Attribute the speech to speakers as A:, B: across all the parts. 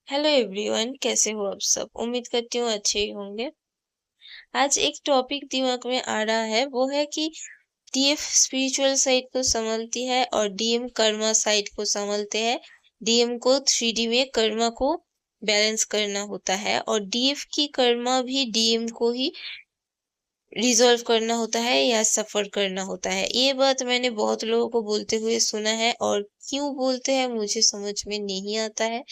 A: Hello everyone, कैसे हो आप सब। उम्मीद करती हूँ अच्छे ही होंगे। आज एक टॉपिक दिमाग में आ रहा है, वो है कि डीएफ स्पिरिचुअल साइड को संभालती है और डीएम कर्मा साइड को संभालते हैं। डीएम को 3D में कर्मा को बैलेंस करना होता है और डीएफ की कर्मा भी डीएम को ही रिजॉल्व करना होता है या सफर करना होता है। ये बात मैंने बहुत लोगों को बोलते हुए सुना है और क्यों बोलते हैं मुझे समझ में नहीं आता है।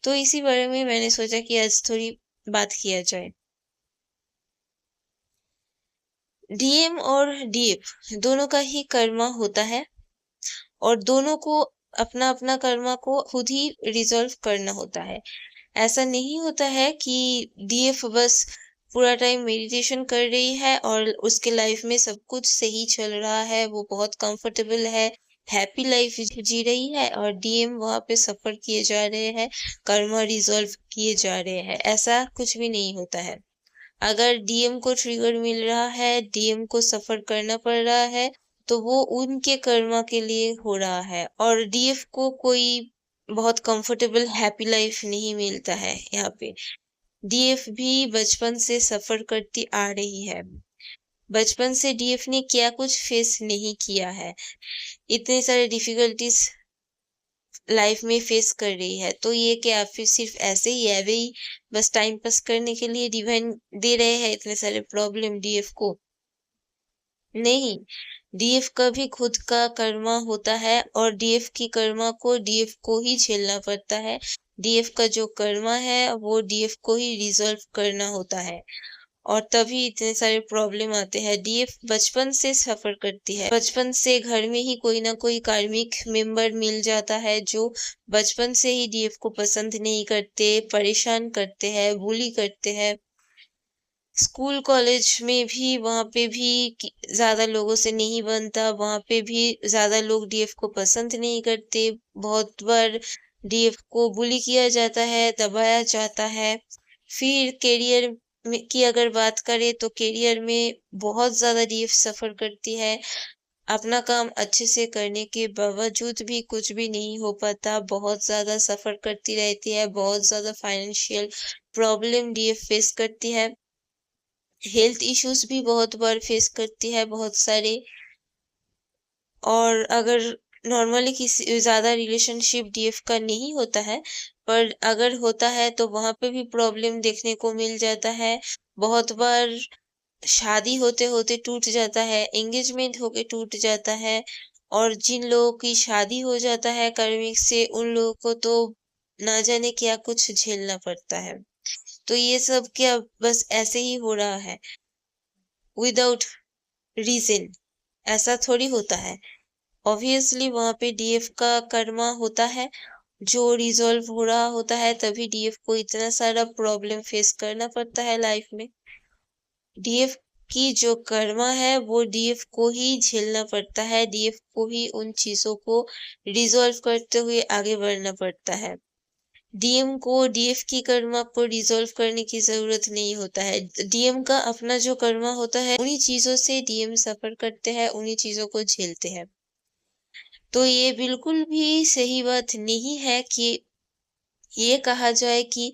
A: तो इसी बारे में मैंने सोचा कि आज थोड़ी बात किया जाए। डीएम और डीएफ दोनों का ही कर्मा होता है और दोनों को अपना अपना कर्मा को खुद ही रिजॉल्व करना होता है। ऐसा नहीं होता है कि डीएफ बस पूरा टाइम मेडिटेशन कर रही है और उसके लाइफ में सब कुछ सही चल रहा है, वो बहुत कंफर्टेबल है, हैप्पी लाइफ जी रही है और डीएम वहां पे सफर किए जा रहे हैं, कर्मा रिजॉल्व किए जा रहे हैं। ऐसा कुछ भी नहीं होता है। अगर डीएम को ट्रिगर मिल रहा है, डीएम को सफर करना पड़ रहा है, तो वो उनके कर्मा के लिए हो रहा है और डीएफ को कोई बहुत कंफर्टेबल हैप्पी लाइफ नहीं मिलता है। यहाँ पे डीएफ भी बचपन से सफर करती आ रही है। बचपन से डीएफ ने क्या कुछ फेस नहीं किया है, इतने सारे डिफिकल्टीज लाइफ में फेस कर रही है। तो ये क्या फिर सिर्फ ऐसे ही है वही बस टाइम पास करने के लिए डिवाइन दे रहे हैं इतने सारे प्रॉब्लम डीएफ को? नहीं, डीएफ का भी खुद का कर्मा होता है और डीएफ की कर्मा को डीएफ को ही झेलना पड़ता है। डीएफ का जो कर्मा है वो डीएफ को ही रिजॉल्व करना होता है और तभी इतने सारे प्रॉब्लम आते हैं। डीएफ बचपन से सफर करती है, बचपन से घर में ही कोई ना कोई कार्मिक मेंबर मिल जाता है जो बचपन से ही डीएफ को पसंद नहीं करते, परेशान करते हैं, बुली करते हैं। स्कूल कॉलेज में भी वहाँ पे भी ज्यादा लोगों से नहीं बनता, वहाँ पे भी ज्यादा लोग डीएफ को पसंद नहीं करते। बहुत बार डीएफ को बुली किया जाता है, दबाया जाता है। फिर करियर की अगर बात करें तो करियर में बहुत ज्यादा डीएफ सफर करती है। अपना काम अच्छे से करने के बावजूद भी कुछ भी नहीं हो पाता, बहुत ज्यादा सफर करती रहती है, बहुत ज्यादा फाइनेंशियल प्रॉब्लम डीएफ फेस करती है। हेल्थ इश्यूज भी बहुत बार फेस करती है, बहुत सारे। और अगर नॉर्मली किसी ज्यादा रिलेशनशिप डीएफ का नहीं होता है, पर अगर होता है तो वहां पे भी प्रॉब्लम देखने को मिल जाता है। बहुत बार शादी होते होते टूट जाता है, एंगेजमेंट होके टूट जाता है और जिन लोगों की शादी हो जाता है कार्मिक से, उन लोगों को तो ना जाने क्या कुछ झेलना पड़ता है। तो ये सब क्या बस ऐसे ही हो रहा है विदाउट रीजन? ऐसा थोड़ी होता है। ऑब्वियसली वहां पे डीएफ का कर्मा होता है जो रिजॉल्व हो रहा होता है, तभी डीएफ को इतना सारा प्रॉब्लम फेस करना पड़ता है लाइफ में। डीएफ की जो कर्मा है वो डीएफ को ही झेलना पड़ता है, डीएफ को ही उन चीजों को रिजॉल्व करते हुए आगे बढ़ना पड़ता है। डीएम को डीएफ की कर्मा को रिजॉल्व करने की जरूरत नहीं होता है। डीएम का अपना जो कर्मा होता है, उन्हीं चीजों से डीएम सफर करते हैं, उन्हीं चीजों को झेलते हैं। तो ये बिल्कुल भी सही बात नहीं है कि ये कहा जाए कि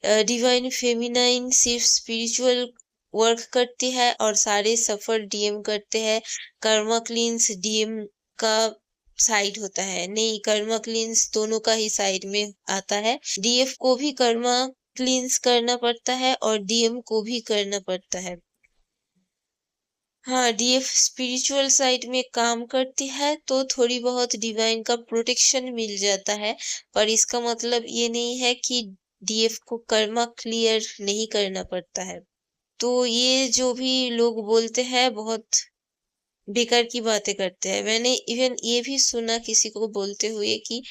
A: डिवाइन फेमिनाइन सिर्फ स्पिरिचुअल वर्क करती है और सारे सफर डीएम करते हैं। कर्मा क्लींस डीएम का साइड होता है? नहीं, कर्मा क्लींस दोनों का ही साइड में आता है। डीएफ को भी कर्मा क्लींस करना पड़ता है और डीएम को भी करना पड़ता है। हाँ, डीएफ स्पिरिचुअल साइड में काम करती है तो थोड़ी बहुत डिवाइन का प्रोटेक्शन मिल जाता है, पर इसका मतलब ये नहीं है कि डीएफ को कर्मा क्लियर नहीं करना पड़ता है। तो ये जो भी लोग बोलते हैं बहुत बेकार की बातें करते हैं। मैंने इवन ये भी सुना किसी को बोलते हुए कि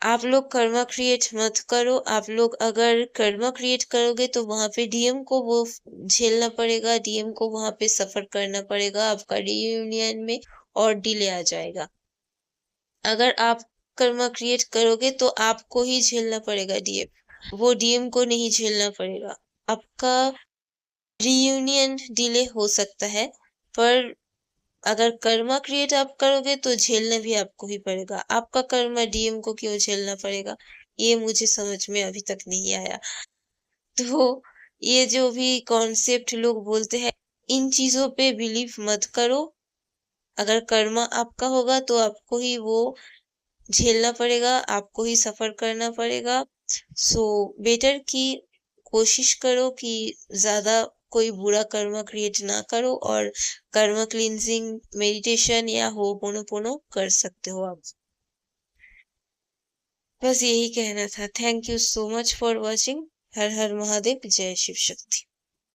A: आप लोग कर्मा क्रिएट मत करो, आप लोग अगर कर्मा क्रिएट करोगे तो वहां पे डीएम को वो झेलना पड़ेगा, डीएम को वहां पे सफर करना पड़ेगा, आपका रियूनियन में और डिले आ जाएगा। अगर आप कर्मा क्रिएट करोगे तो आपको ही झेलना पड़ेगा डीएम, वो डीएम को नहीं झेलना पड़ेगा। आपका रियूनियन डिले हो सकता है, पर अगर कर्मा क्रिएट आप करोगे तो झेलना भी आपको ही पड़ेगा। आपका कर्मा डीएम को क्यों झेलना पड़ेगा? ये मुझे समझ में अभी तक नहीं आया। तो ये जो भी कॉन्सेप्ट लोग बोलते हैं, इन चीज़ों पे बिलीव मत करो। अगर कर्मा आपका होगा तो आपको ही वो झेलना पड़ेगा, आपको ही सफ़र करना पड़ेगा। सो बेटर कि कोशिश करो कि ज़्यादा कोई बुरा कर्मा क्रिएट ना करो और कर्मा क्लींजिंग मेडिटेशन या होपोनोपोनो कर सकते हो आप। बस यही कहना था। Thank you so much for watching. हर हर महादेव, जय शिव शक्ति।